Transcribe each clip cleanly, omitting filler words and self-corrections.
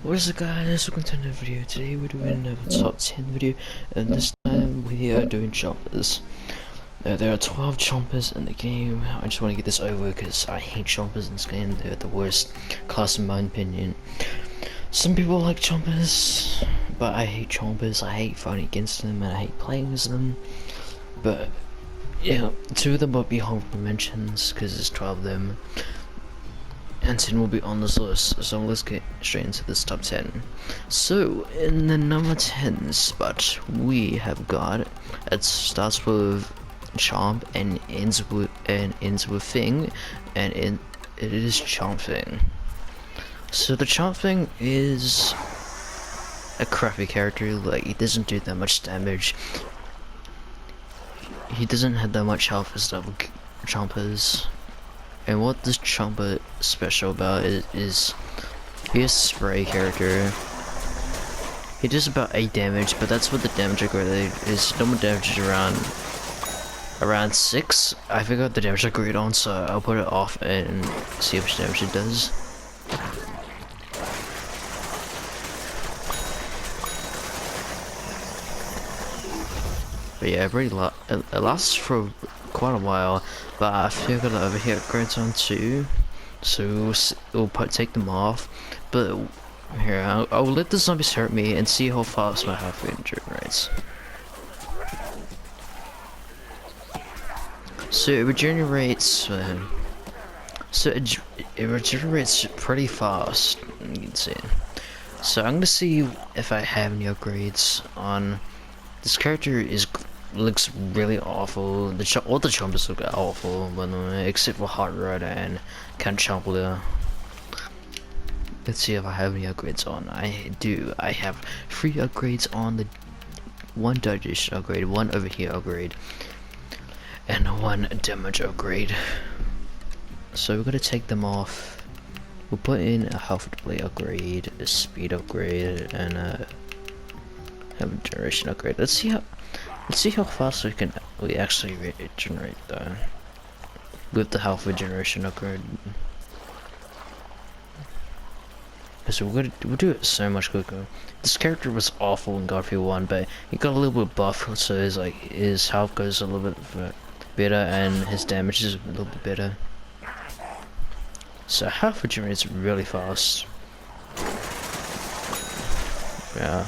What is it, guys? Welcome to another video. Today we're doing another top 10 video, and this time we are doing chompers. There are 12 chompers in the game. I just want to get this over because I hate chompers in this game. They're the worst class in my opinion. Some people like chompers, but I hate chompers. I hate fighting against them and I hate playing with them. But yeah, 2 of them will be honorable mentions because there's 12 of them. And 10 will be on this list, so let's get straight into this top 10. So, in the number 10 spot, we have got, it starts with Chomp and ends with Thing, and it is Chomp Thing. So the Chomp Thing is a crappy character. Like, he doesn't do that much damage. He doesn't have that much health as other Chompers. And what this Chomper special about is he's a spray character. He does about 8 damage, but that's what the damage upgrade is. Normal damage is around 6. I figured the damage upgrade on, so I'll put it off and see how much damage it does. But yeah, it lasts for quite a while, but I feel got over here upgrades on too, so we'll take them off. But here, I'll let the zombies hurt me and see how fast my health regenerates. So it regenerates. It regenerates pretty fast. You can see. So I'm gonna see if I have any upgrades on this character. Looks really awful. All the chompers look awful, by the way, except for Hot Rider and Count Chomper. Let's see if I have any upgrades on. I do. I have 3 upgrades on the 1 digestion upgrade, 1 over here upgrade, and 1 damage upgrade. So we're gonna take them off. We'll put in a health display upgrade, a speed upgrade, and a generation upgrade. Let's see how fast we actually regenerate though, with the health regeneration upgrade. So we'll do it so much quicker. This character was awful in Garfield 1, but he got a little bit buff, so his health goes a little bit better and his damage is a little bit better. So health regenerates really fast. Yeah.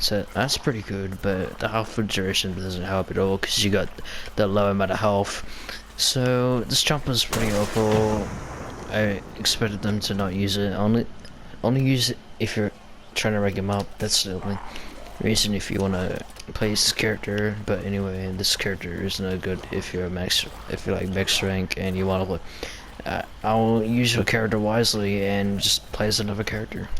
So that's pretty good, but the health regeneration doesn't help at all because you got the low amount of health. So this Chomper is pretty awful. I expected them to not use it. Only use it if you're trying to rank him up. That's the only reason if you want to play this character. But anyway, this character is no good if you're like max rank and you want to play. I'll use your character wisely and just play as another character.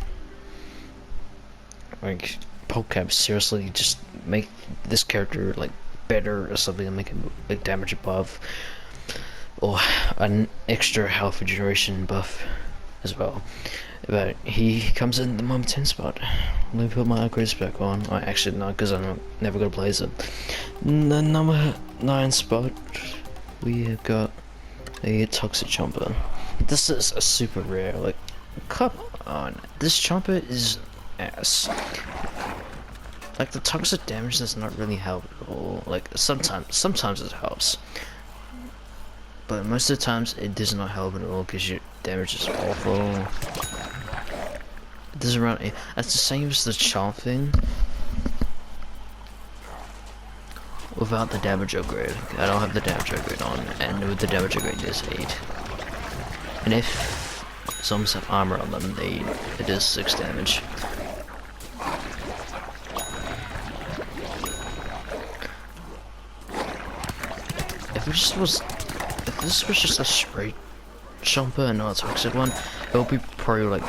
Like, PokeCap, seriously, just make this character like better or something and make him like damage above, or an extra health regeneration buff as well. But he comes in the number 10 spot. Let me put my upgrades back on. Oh, actually not, because I'm never gonna play them. The number 9 spot, we have got a Toxic Chomper. This is a super rare. Like, come on, this Chomper is ass. Like, the toxic damage does not really help at all. Like, sometimes it helps, but most of the times it does not help at all because your damage is awful. It doesn't run. That's the same as the Chomp Thing without the damage upgrade. I don't have the damage upgrade on, and with the damage upgrade it is 8. And if zombies have armor on them, it is 6 damage. If this was just a straight Chomper and not a toxic one, it'll be probably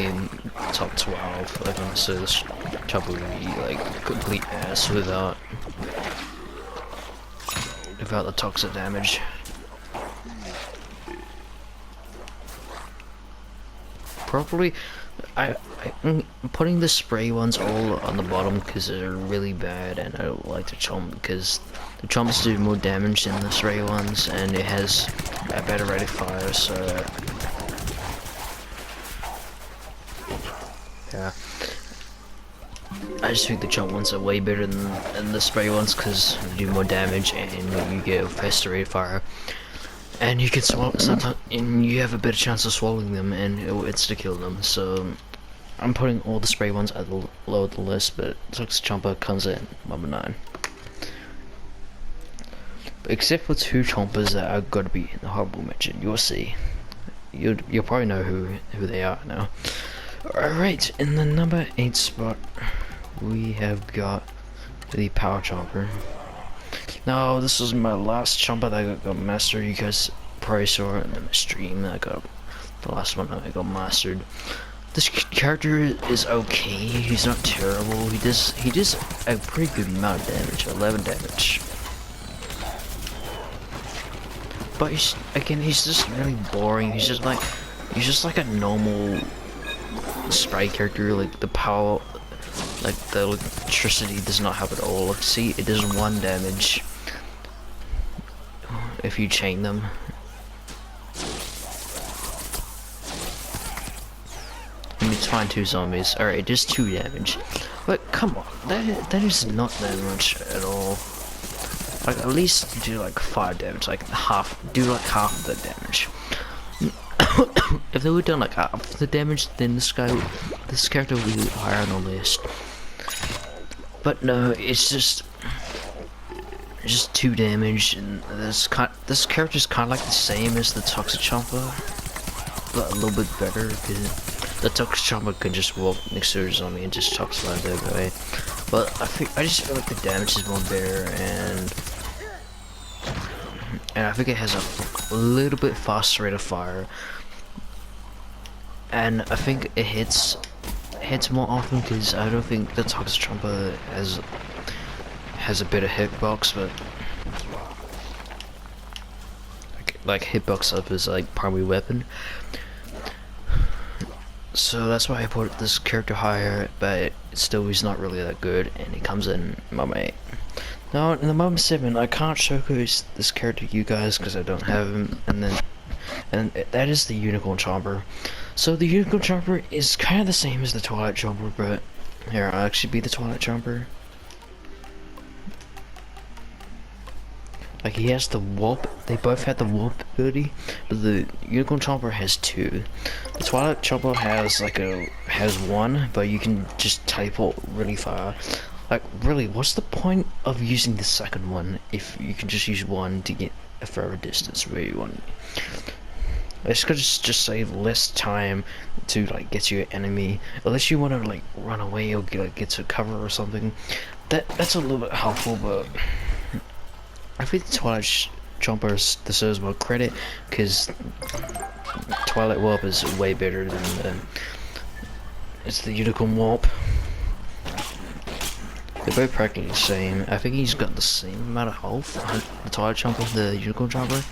in top 12. Like, honestly, this Chomper would be like complete ass without the toxic damage. Probably, I'm putting the spray ones all on the bottom because they're really bad, and I don't like the Chomp because the Chomps do more damage than the spray ones, and it has a better rate of fire, so Yeah. I just think the jump ones are way better than the spray ones because they do more damage and you get a faster rate of fire. And you can swallow sometimes, and you have a better chance of swallowing them, and it's to kill them. So I'm putting all the spray ones at the low of the list, but Toxic Chomper comes in number 9. But except for 2 chompers that are gonna be in the horrible mention, you'll see. You'll probably know who they are now. Alright, in the number 8 spot, we have got the Power Chomper. Now, this was my last chomper that I got mastered. You guys probably saw it in the stream. I got the last one I got mastered. This character is okay. He's not terrible. He does a pretty good amount of damage, 11 damage. But he's just really boring. He's just like a normal spray character. Like the power, like the electricity does not help at all. Like, see, it does 1 damage if you chain them. Let me find 2 zombies. Alright, it does 2 damage. But come on, that is not that much at all. Like, at least do like 5 damage, like half of the damage. If they would done like half the damage, then this character would be higher on the list. But no, it's just 2 damage, and this character's kind of like the same as the Toxic Chomper, but a little bit better because the Toxic Chomper can just walk next to a zombie and just chop slides away. But I just feel like the damage is more better, and I think it has a little bit faster rate of fire, and I think it hits more often because I don't think the Toxic Chomper has a better hitbox, but like hitbox up is like primary weapon. So that's why I put this character higher, but still he's not really that good, and he comes in number 8. Now in the number 7, I can't showcase this character to you guys because I don't have him, and that is the Unicorn Chomper. So the Unicorn Chomper is kind of the same as the Twilight Chomper, but here, I'll actually be the Twilight Chomper. Like, he has the warp. They both have the warp ability, but the Unicorn Chomper has 2. The Twilight Chomper has 1, but you can just teleport really far. Like, really, what's the point of using the second one if you can just use 1 to get a further distance where you want? It's gonna just save less time to like get to your enemy, unless you want to like run away or get to cover or something. That's a little bit helpful, but I think the Twilight Chomper deserves more credit because Twilight Warp is way better than it's the Unicorn Warp. They're both practically the same. I think he's got the same amount of health, the Twilight Chomper, the Unicorn Chomper.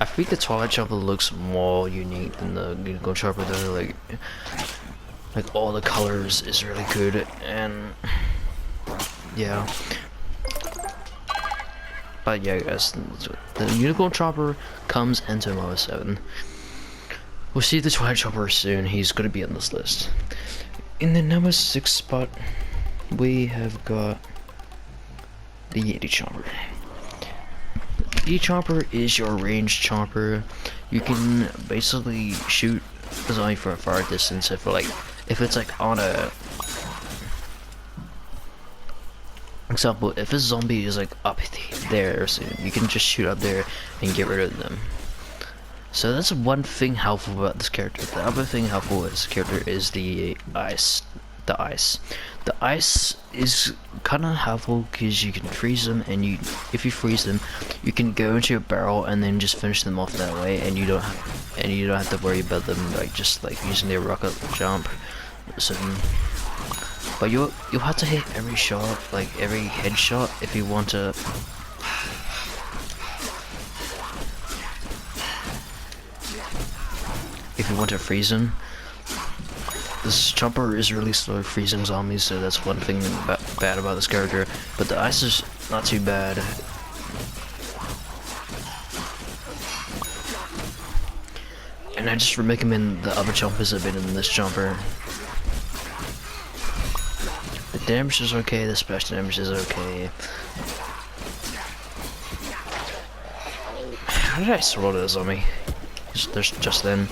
I think the Twilight Chomper looks more unique than the Unicorn Chomper though. Like all the colors is really good, and yeah. But yeah, guys, the Unicorn Chomper comes into number 7. We'll see the Twilight Chomper soon. He's gonna be on this list. In the number 6 spot, we have got the Yeti Chomper. The Yeti Chomper is your ranged chomper. You can basically shoot the zombie from a far distance if it's like on a example, if a zombie is like up there soon, you can just shoot up there and get rid of them. So that's one thing helpful about this character. The other thing helpful with this character is the ice. The ice is kind of helpful because you can freeze them, and if you freeze them, you can go into your barrel and then just finish them off that way, and you don't have to worry about them just using their rocket jump. So, but you'll have to hit every shot, like every headshot, if you want to. If you want to freeze them. This chomper is really slow at freezing zombies, so that's one thing bad about this character. But the ice is not too bad. and I just recommend the other chompers a bit in this chomper. The damage is okay, the special damage is okay. How did I swallow this on me? Just then.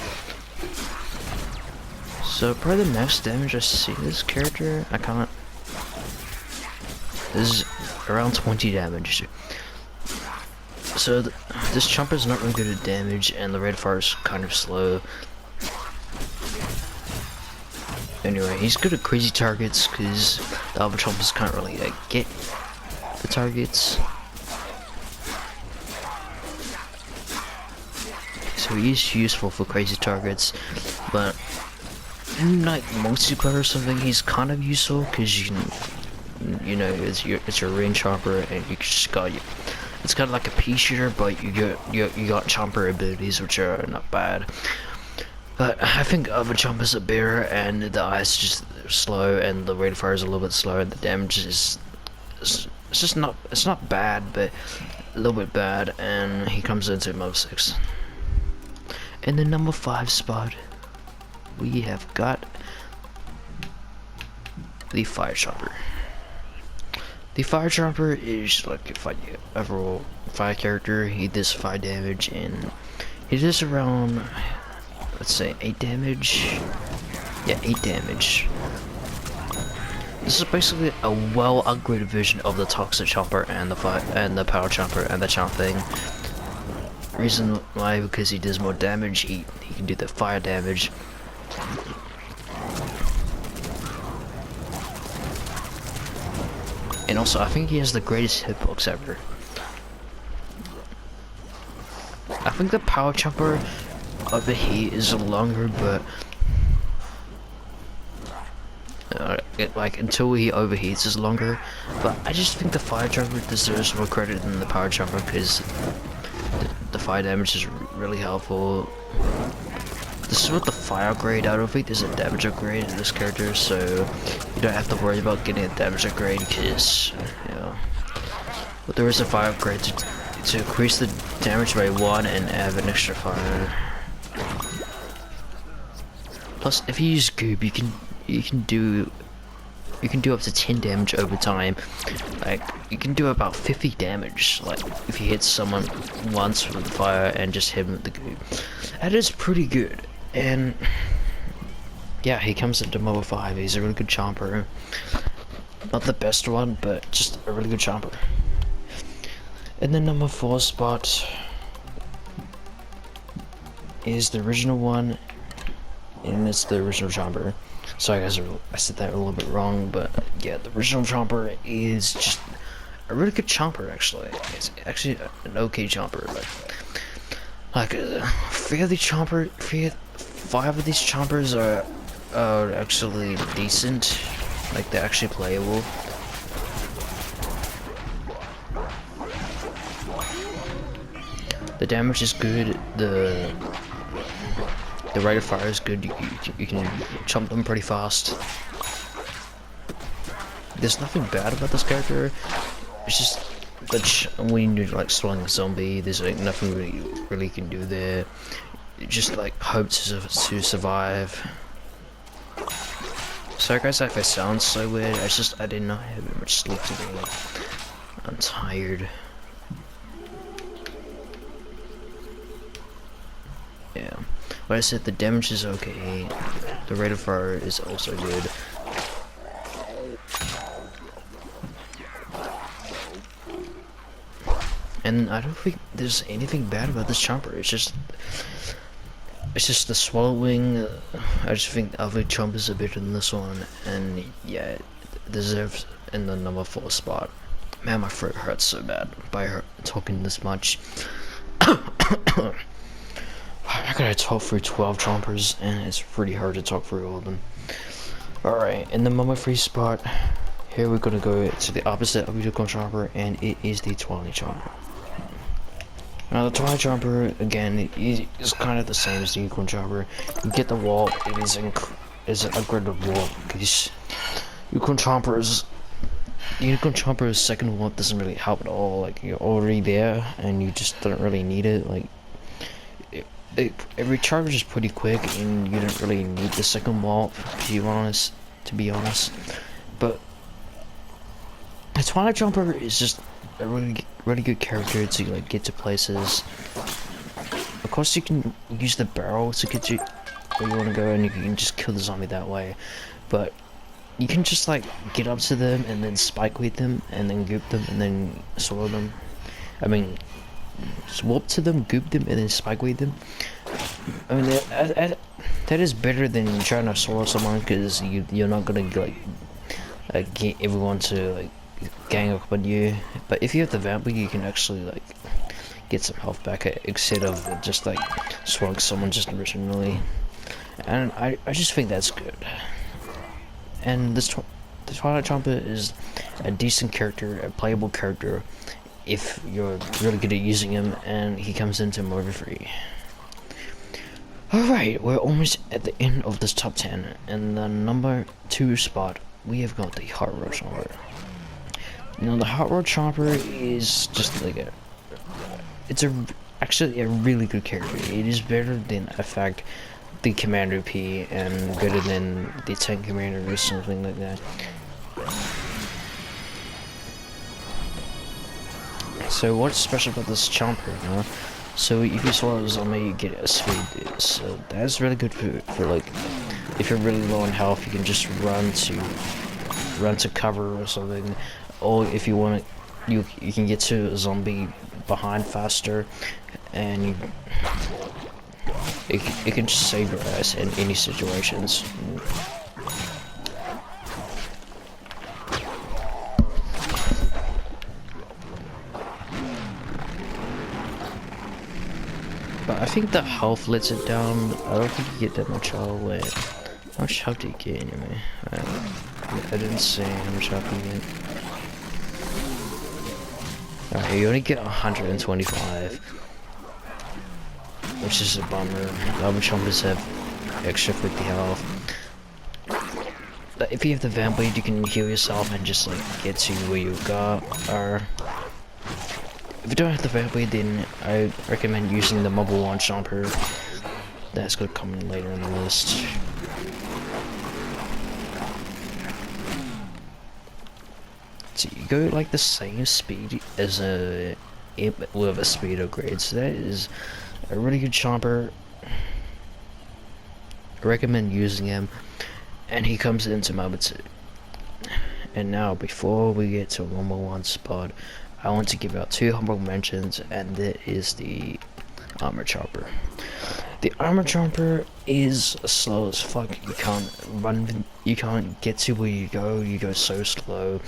So probably the max damage I see this character, I can't. This is around 20 damage. So this chomper is not really good at damage, and the red fire is kind of slow. Anyway, he's good at crazy targets because the other chompers can't really get the targets. So he's useful for crazy targets, but in like multiplayer or something, he's kind of useful because you know it's your range chopper, and you just got it's kind of like a pea shooter, but you got chomper abilities which are not bad. But I think other chompers are better, and the ice just slow, and the rate of fire is a little bit slower, and the damage is it's just not bad, but a little bit bad, and he comes into number 6. In the number 5 spot, we have got the fire chopper. The fire chopper is like a overall fire character. He does 5 damage, and he does around, let's say, 8 damage. Yeah, 8 damage. This is basically a well upgraded version of the toxic chopper and the power chopper and the chomp thing. Reason why, because he does more damage. He can do the fire damage. And also, I think he has the greatest hitbox ever. I think the power chopper overheat is longer, but like until he overheats is longer. But I just think the fire chopper deserves more credit than the power chopper because the fire damage is really helpful. This is what the fire upgrade. I don't think there's a damage upgrade in this character, so you don't have to worry about getting a damage upgrade because, you know. But there is a fire upgrade to increase the damage by 1 and add an extra fire. Plus, if you use Goob, you can do up to 10 damage over time. Like, you can do about 50 damage, like, if you hit someone once with the fire and just hit him with the Goob. That is pretty good. And yeah, he comes into number 5. He's a really good chomper. Not the best one, but just a really good chomper. And the number 4 spot is the original one, and it's the original chomper. Sorry guys, I said that a little bit wrong, but yeah, the original chomper is just a really good chomper. Actually, it's actually an okay chomper. Like 3 of these chomper, 5 of these chompers are actually decent. Like, they're actually playable. The damage is good. The rate of fire is good. You can chomp them pretty fast. There's nothing bad about this character. It's just when you're like swallowing a zombie, there's like nothing really you can do there. You just like hope to survive. Sorry guys if I sound so weird. I did not have very much sleep today. I'm tired. Yeah. Like I said, the damage is okay. The rate of fire is also good. And I don't think there's anything bad about this chomper. It's just the swallowing. I just think other chompers are better than this one, and yeah, it deserves in the number 4 spot. Man, my throat hurts so bad by talking this much. I gotta talk through 12 chompers, and it's pretty hard to talk through all of them. Alright, in the number 3 spot, here we're gonna go to the opposite of the Unicorn Chomper, and it is the Twilight Chomper. Now the Twilight Chomper, again, is kind of the same as the Unicorn Chomper. You get the wall, it is an upgraded wall, because Unicorn Chomper's second wall doesn't really help at all. Like, you're already there, and you just don't really need it. Like, it recharges pretty quick, and you don't really need the second wall, to be honest. But the Twilight Jumper is just a really good character to like get to places. Of course, you can use the barrel to get you where you want to go, and you can just kill the zombie that way. But you can just like get up to them and then spike with them, and then goop them, and then swallow them. I mean, swap to them, goop them, and then spike with them. I mean, that is better than trying to swallow someone, because you're not gonna like get everyone to like gang up on you. But if you have the vampire, you can actually like get some health back instead of just like swallowing someone just originally. And I just think that's good. And the Twilight Chompers is a decent character, a playable character, if you're really good at using him, and he comes into murder free. Alright, we're almost at the end of this top 10, and the number 2 spot, we have got the Hot Rod Chomper. Now, the Hot Rod Chomper is just like actually a really good character. It is better than, in fact, the Commander P, and better than the Tank Commander or something like that. So what's special about this Chomper, huh? So if you swallow a zombie, you get a speed. So that's really good for like, if you're really low on health, you can just run to cover or something. Or if you want to, you can get to a zombie behind faster, and it can just save your ass in any situations. But I think the health lets it down. I don't think you get that much health. How much health do you get anyway? I didn't say how much health you get. Alright, you only get 125. Which is a bummer. The other chompers have extra 50 health. But if you have the Vamp Blade, you can heal yourself and just like get to where you got. Or if you don't have the Vamp Blade, then I recommend using the Mobile One Chomper. That's gonna come in later in the list. So you go like the same speed as a imp with a speed upgrade. So that is a really good Chomper. I recommend using him, and he comes into number 2. And now, before we get to number 1 spot, I want to give out 2 honorable mentions, and that is the Armor Chomper. The Armor Chomper is slow as fuck. You can't run, you can't get to where you go so slow.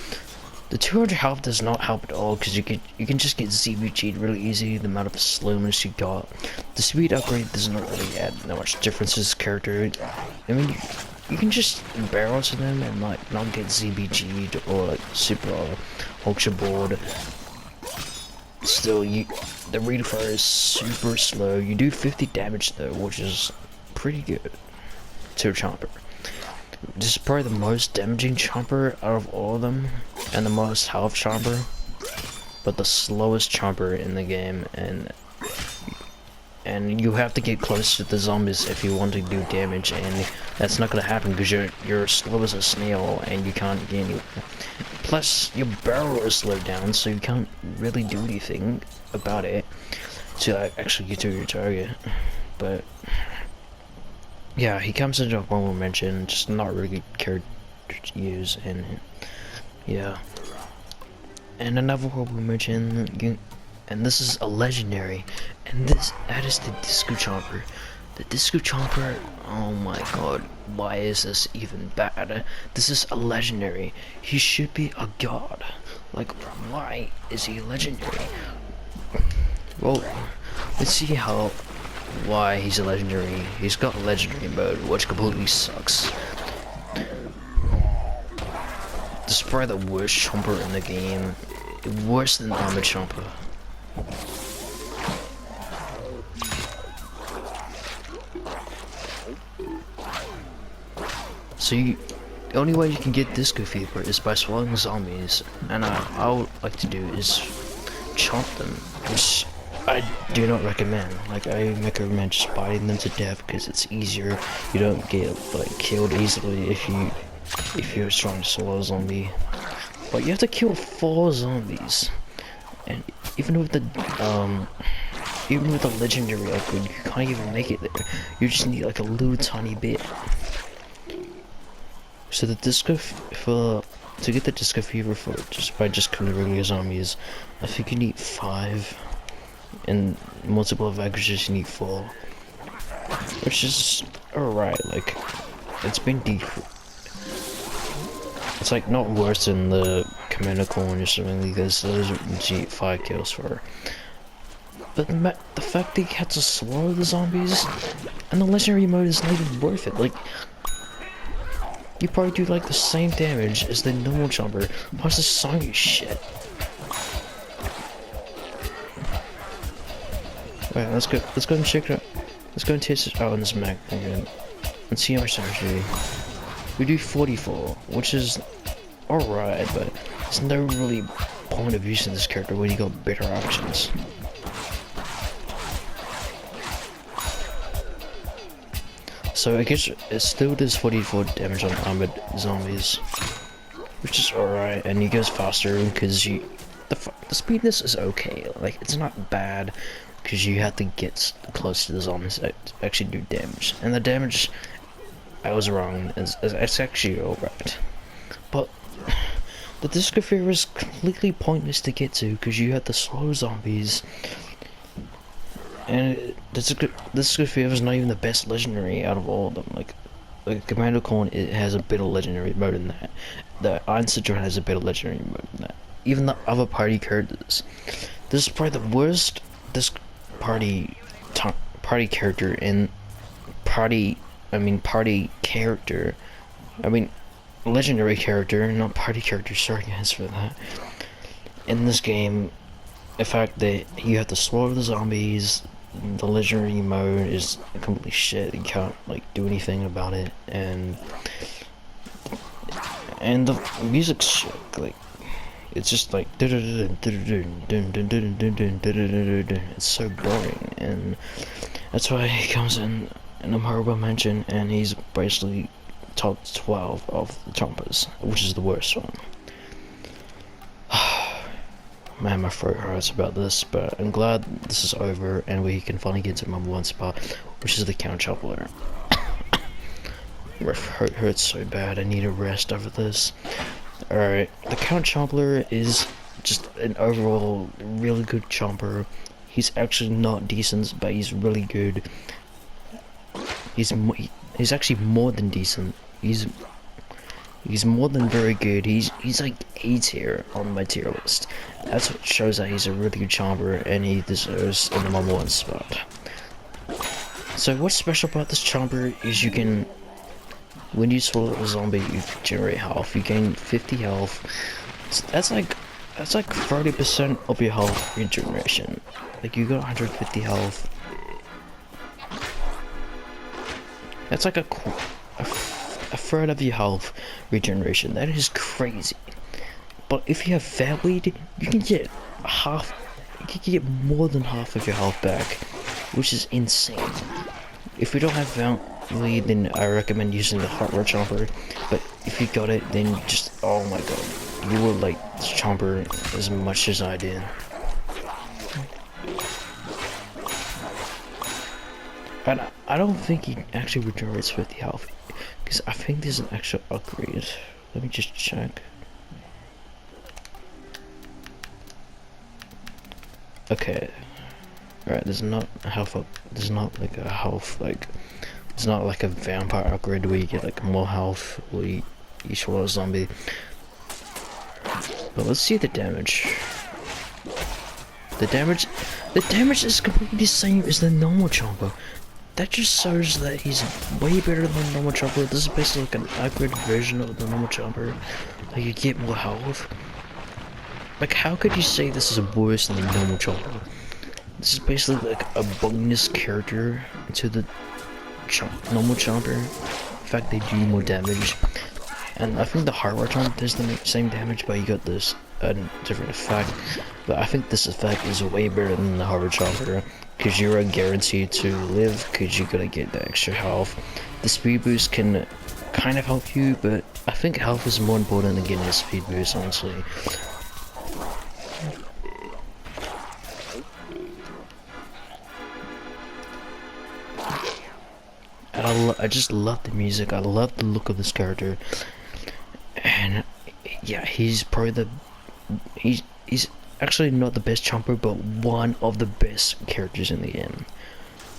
The 200 health does not help at all, because you can just get ZBG'd really easy, the amount of slowness you got. The speed upgrade does not really add that much difference to this character. I mean, you can just barrel to them and like not get ZBG'd or like super ultra bored. Still, the rate of fire is super slow. You do 50 damage though, which is pretty good to a Chomper. This is probably the most damaging Chomper out of all of them, and the most health Chomper, but the slowest Chomper in the game, and you have to get close to the zombies if you want to do damage, and that's not gonna happen because you're slow as a snail and you can't get anywhere. Plus, your barrel is slowed down, so you can't really do anything about it to actually get to your target. But yeah, he comes into a honorable mention, just not really good character to use, and yeah. And another honorable mention, and this is a legendary, and that is the Disco Chomper. The Disco Chomper, oh my god, why is this even bad? This is a legendary. He should be a god. Like, why is he legendary? Well, let's see why he's a legendary. He's got legendary mode, which completely sucks. This is probably the worst Chomper in the game. Worse than Armor Chomper. So the only way you can get Disco Fever is by swallowing zombies, and all I would like to do is chomp them, which I do not recommend. Like, I recommend just biting them to death because it's easier. You don't get like killed easily if you're trying to solo a zombie. But you have to kill 4 zombies, and even with the legendary upgrade, you can't even make it there. You just need like a little tiny bit. So the to get the disco fever for just killing regular zombies, I think you need 5, and multiple evacuations you need 4, which is alright. Like, it's been it's like not worse than the Commander Corn or something like this. Those are 5 kills for. But the fact that you had to swallow the zombies, and the legendary mode is not even worth it. Like, you probably do like the same damage as the normal chomper, plus the song shit. Alright, let's go and check it out. Let's go and test it out on this map again. And see how much damage we do. We do 44, which is alright, but there's no really point of using this character when you got better options. So I guess it still does 44 damage on armored zombies, which is alright, and he goes faster because the speediness is okay. Like, it's not bad because you have to get close to the zombies that actually do damage, and the damage, I was wrong, it's actually alright. But the disco fever is completely pointless to get to because you have to slow zombies. And this disco fever is not even the best legendary out of all of them. Like Commander Corn, it has a better legendary mode than that. The Iron Citron has a better legendary mode than that. Even the other party characters. This is probably the worst party character in party character. I mean legendary character, not party character. Sorry guys for that. In this game, the fact that you have to slaughter the zombies, the legendary mode is completely shit. You can't like do anything about it, and the music's shit. Like, it's just like it's so boring, and that's why he comes in a horrible mention, and he's basically top 12 of the chompers, which is the worst one. Man, my throat hurts about this, but I'm glad this is over and we can finally get to my #1 spot, which is the Count Chocolater. My throat hurts so bad, I need a rest after this. Alright, the Count Chocolater is just an overall really good chomper. He's actually not decent, but he's really good. He's actually more than decent. He's more than very good. He's like A tier on my tier list. That's what shows that he's a really good chomper and he deserves the #1 spot. So what's special about this chomper is you can, when you swallow a zombie, you generate health. You gain 50 health. That's like 30% of your health regeneration. Like, you got 150 health. That's like a third of your health regeneration. That is crazy. But if you have Fat Weed, you can get more than half of your health back, which is insane. If you don't have Fat Weed, then I recommend using the hardware chomper. But if you got it, then just, oh my god, you will like this chomper as much as I did. And I don't think he actually regenerates 50 health, because I think there's an extra upgrade. Let me just check. Okay. Alright, there's not like a health, like, it's not like a vampire upgrade where you get like more health where you swallow a zombie. But let's see the damage. The damage is completely the same as the normal chomper. That just shows that he's way better than the normal chomper. This is basically like an upgraded version of the normal chomper. Like, you get more health. Like, how could you say this is worse than the normal chomper? This is basically like a bonus character to the normal chomper. In fact, they do more damage. And I think the hardware chomper does the same damage, but you got this a different effect, but I think this effect is way better than the Harbor Chomper, because you're guaranteed to live, because you're gonna get the extra health. The speed boost can kind of help you, but I think health is more important than getting a speed boost, honestly. And I just love the music, I love the look of this character, and yeah, he's probably he's actually not the best chomper, but one of the best characters in the game.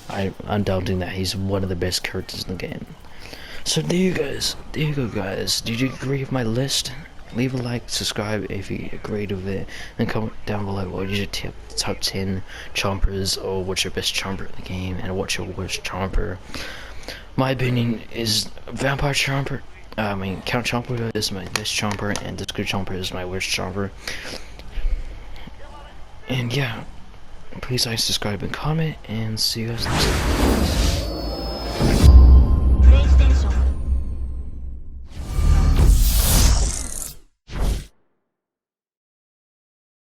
I'm doubting that he's one of the best characters in the game. So there you go guys, did you agree with my list? Leave a like, subscribe if you agreed with it, and comment down below what is your top 10 chompers, or what's your best chomper in the game, and what's your worst chomper. My opinion is Vampire Chomper, Count Chomper is my best chomper, and Disco Chomper is my worst chomper. And yeah, please like, subscribe, and comment, and see you guys next time.